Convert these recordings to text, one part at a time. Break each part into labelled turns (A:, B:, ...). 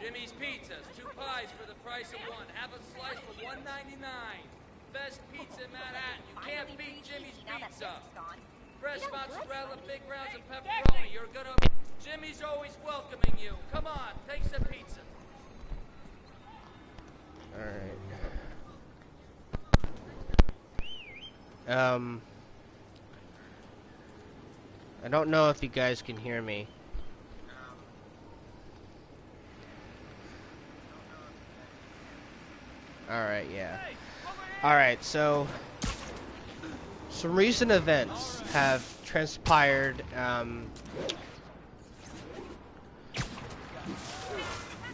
A: Jimmy's Pizzas, 2 pies for the price of 1. Have a slice for $1.99. Best pizza in Manhattan. You can't beat Jimmy's Pizza. Fresh mozzarella, big rounds of pepperoni. You're gonna... Jimmy's always welcoming you. Come on, take some pizza.
B: Alright. I don't know if you guys can hear me. Alright, yeah. Alright, so some recent events have transpired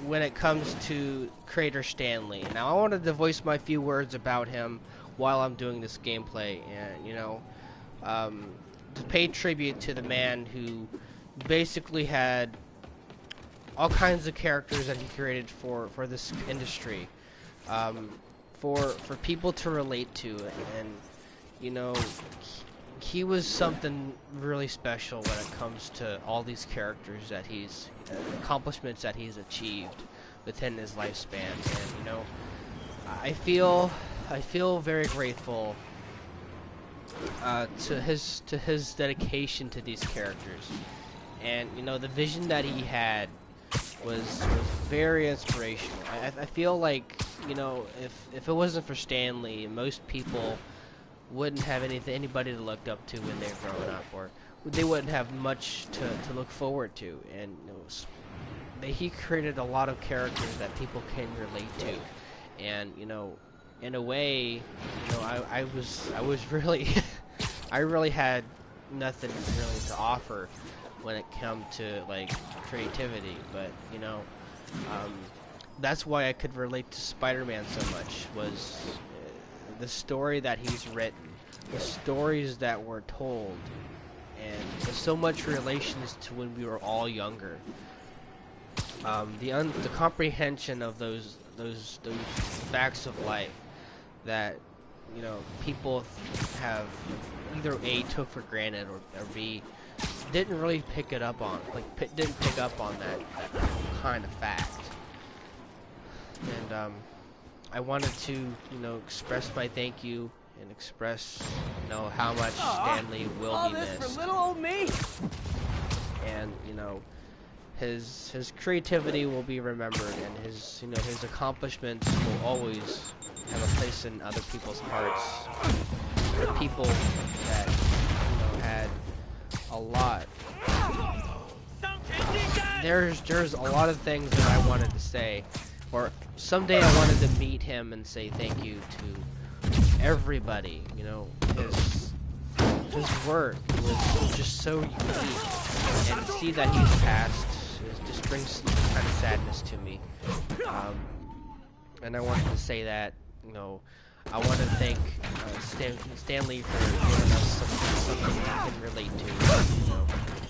B: when it comes to creator Stanley. Now, I wanted to voice my few words about him while I'm doing this gameplay, and to pay tribute to the man who basically had all kinds of characters that he created for this industry, for people to relate to, and he was something really special when it comes to all these characters that he's accomplishments that he's achieved within his lifespan. And I feel very grateful to his dedication to these characters, and the vision that he had was very inspirational. I feel like if it wasn't for Stanley, most people wouldn't have anybody to look up to when they're growing up, or they wouldn't have much to look forward to. And he created a lot of characters that people can relate to, and in a way, I was really I really had nothing really to offer when it come to like creativity, but that's why I could relate to Spider-Man so much, was the story that he's written, the stories that were told, and there's so much relations to when we were all younger. The comprehension of those facts of life that people have either A, took for granted, or B, didn't really pick it up on, didn't pick up on that kind of fact. And I wanted to express my thank you and express how much Stanley will be missed.
C: For little old me.
B: And his creativity will be remembered, and his accomplishments will always have a place in other people's hearts. The people that had a lot. There's a lot of things that I wanted to say, or someday I wanted to meet him and say thank you to everybody. His work was just so unique, and to see that he's passed just brings kind of sadness to me. And I wanted to say that I want to thank Stanley for giving us something we can relate to,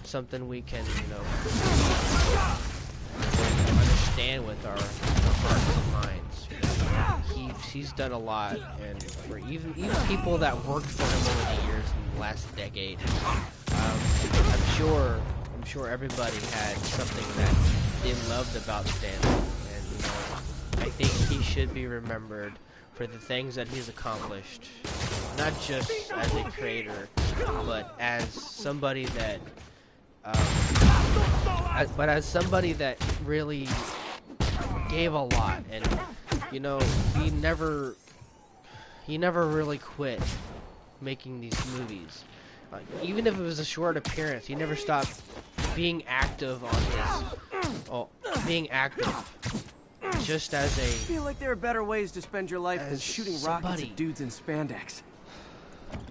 B: something we can understand with our hearts and minds. He's done a lot, and for even people that worked for him over the years in the last decade, I'm sure everybody had something that they loved about Stanley, and I think he should be remembered for the things that he's accomplished, not just as a creator, but as somebody that, as somebody that really gave a lot. And he never really quit making these movies. Even if it was a short appearance, he never stopped being active on being active. Just as a...
C: I feel like there are better ways to spend your life than shooting rockets at dudes in spandex.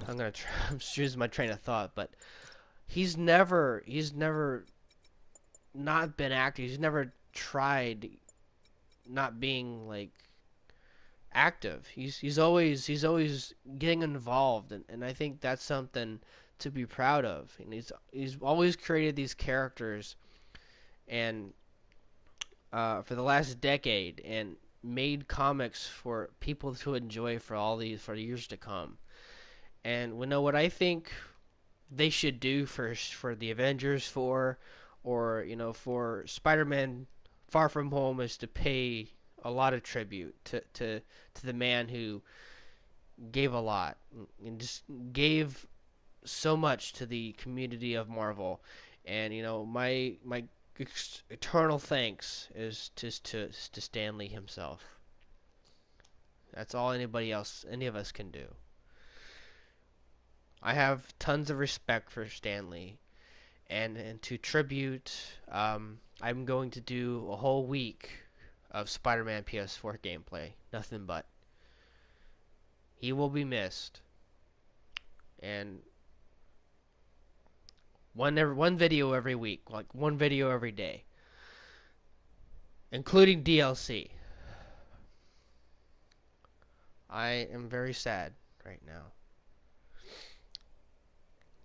B: I'm losing my train of thought, but he's never not been active. He's never tried not being active. He's always getting involved, and I think that's something to be proud of. And he's always created these characters, and for the last decade, and made comics for people to enjoy for years to come. And what I think they should do for the Avengers 4, or for Spider-Man Far From Home is to pay a lot of tribute to the man who gave a lot and just gave so much to the community of Marvel. And my eternal thanks is just to Stan Lee himself. That's all any of us can do. I have tons of respect for Stan Lee, and to tribute, I'm going to do a whole week of Spider-Man PS4 gameplay. Nothing but. He will be missed, and one video every week, like one video every day, including DLC. I am very sad right now.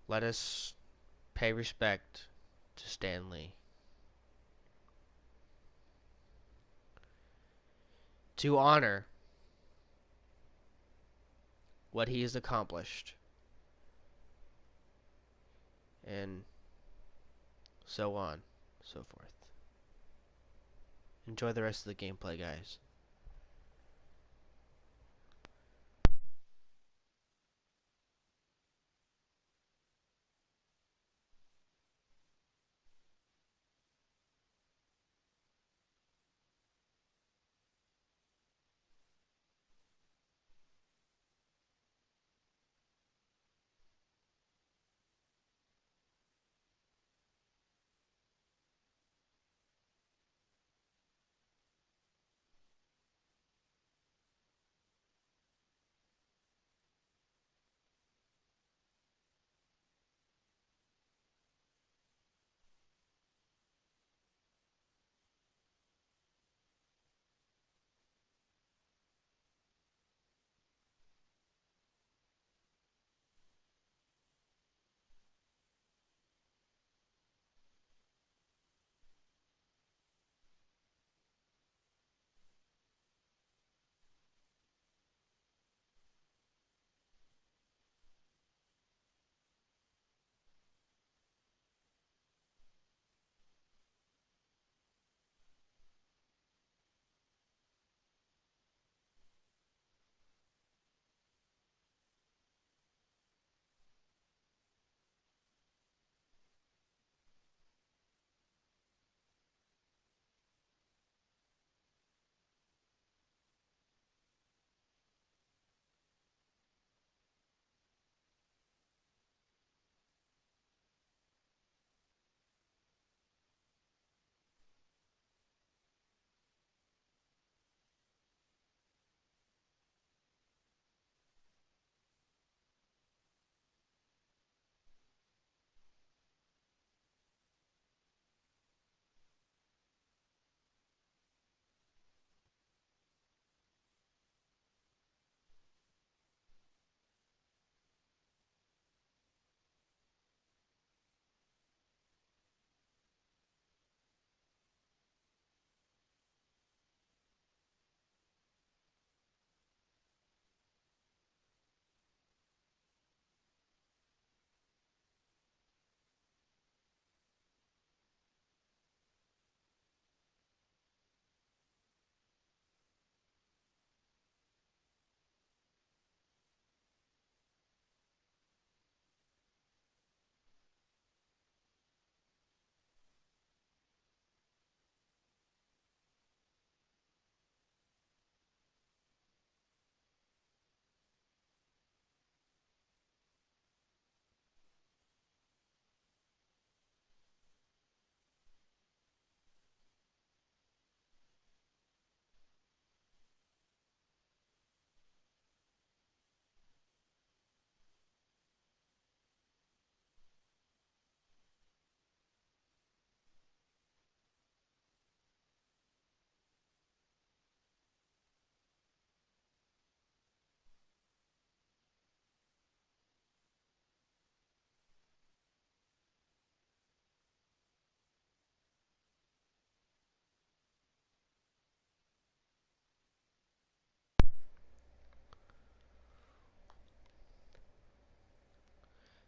B: Let us pay respect to Stan Lee. To honor what he has accomplished. And so on, so forth. Enjoy the rest of the gameplay, guys.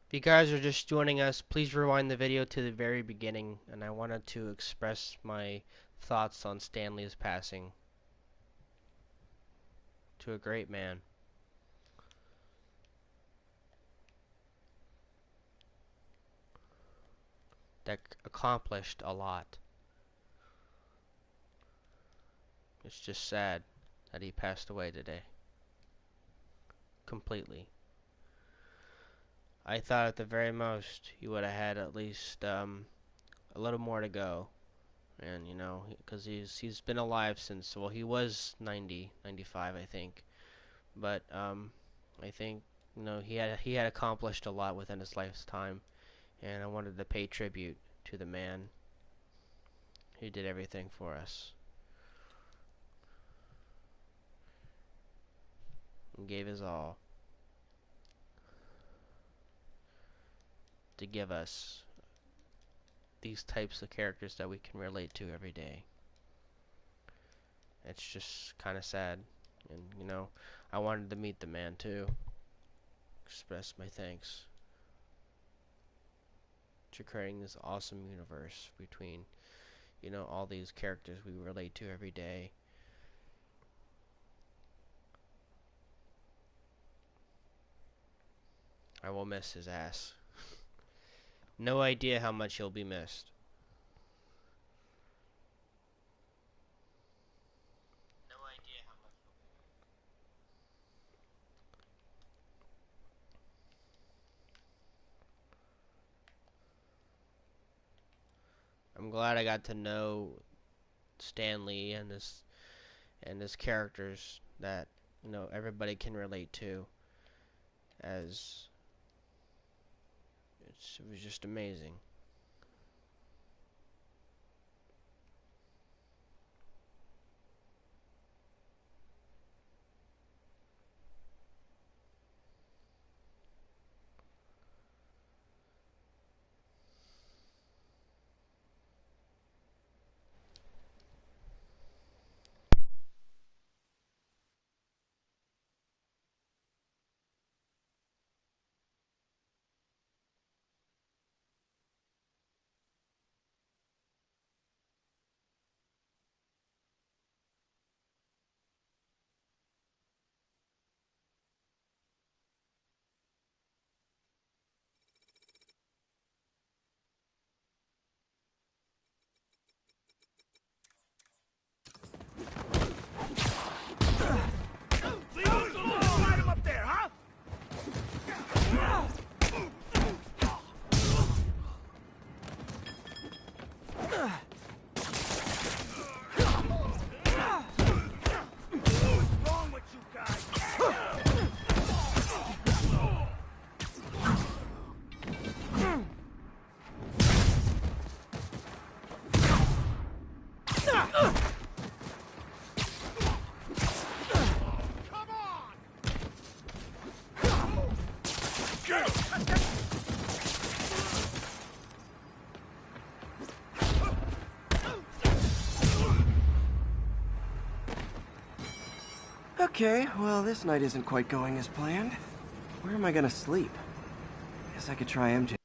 B: If you guys are just joining us, please rewind the video to the very beginning, and I wanted to express my thoughts on Stanley's passing. To a great man. That accomplished a lot. It's just sad that he passed away today. Completely. I thought at the very most he would have had at least a little more to go. And you know, because he's been alive since, well, he was 90, 95, I think. But I think, you know, he had accomplished a lot within his lifetime, and I wanted to pay tribute to the man who did everything for us and gave his all to give us these types of characters that we can relate to every day. It's just kind of sad. And you know, I wanted to meet the man too, express my thanks to creating this awesome universe between, you know, all these characters we relate to every day. I will miss his ass. No idea how much he'll be missed. No idea how much he'll be missed. I'm glad I got to know Stanley and his characters that, you know, everybody can relate to, as it was just amazing.
C: Okay, well, this night isn't quite going as planned. Where am I gonna sleep? Guess I could try MJ.